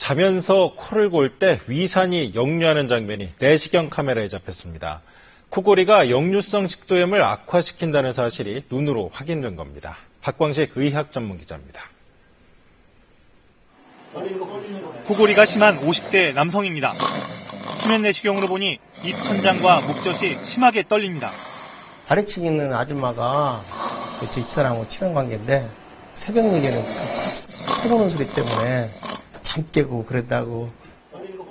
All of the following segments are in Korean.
자면서 코를 골 때 위산이 역류하는 장면이 내시경 카메라에 잡혔습니다. 코골이가 역류성 식도염을 악화시킨다는 사실이 눈으로 확인된 겁니다. 박광식 의학 전문 기자입니다. 코골이가 심한 50대 남성입니다. 수면 내시경으로 보니 입 천장과 목젖이 심하게 떨립니다. 아래층에 있는 아줌마가 제 집사람하고 친한 관계인데 새벽 늦게는 코 고는 소리 때문에 잠 깨고 그랬다고.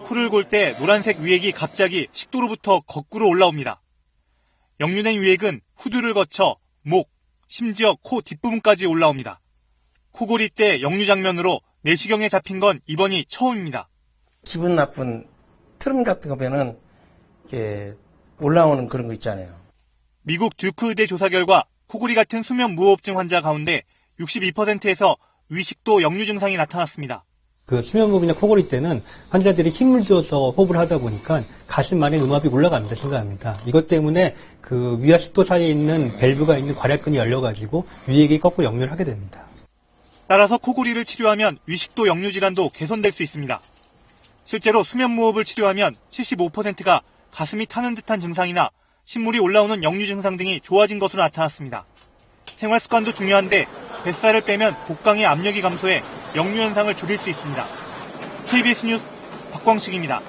코를 골 때 노란색 위액이 갑자기 식도로부터 거꾸로 올라옵니다. 역류된 위액은 후두를 거쳐 목, 심지어 코 뒷부분까지 올라옵니다. 코골이 때 역류 장면으로 내시경에 잡힌 건 이번이 처음입니다. 기분 나쁜 트름 같은 거 보면은 이렇게 올라오는 그런 거 있잖아요. 미국 듀크 의대 조사 결과 코골이 같은 수면 무호흡증 환자 가운데 62%에서 위식도 역류 증상이 나타났습니다. 수면무호흡이나 코골이 때는 환자들이 힘을 줘서 호흡을 하다 보니까 가슴 안에 음압이 올라갑니다. 생각합니다. 이것 때문에 위와 식도 사이에 있는 밸브가 있는 괄약근이 열려가지고 위액이 거꾸로 역류를 하게 됩니다. 따라서 코골이를 치료하면 위식도 역류 질환도 개선될 수 있습니다. 실제로 수면무호흡을 치료하면 75%가 가슴이 타는 듯한 증상이나 신물이 올라오는 역류 증상 등이 좋아진 것으로 나타났습니다. 생활 습관도 중요한데 뱃살을 빼면 복강의 압력이 감소해 역류 현상을 줄일 수 있습니다. KBS 뉴스 박광식입니다.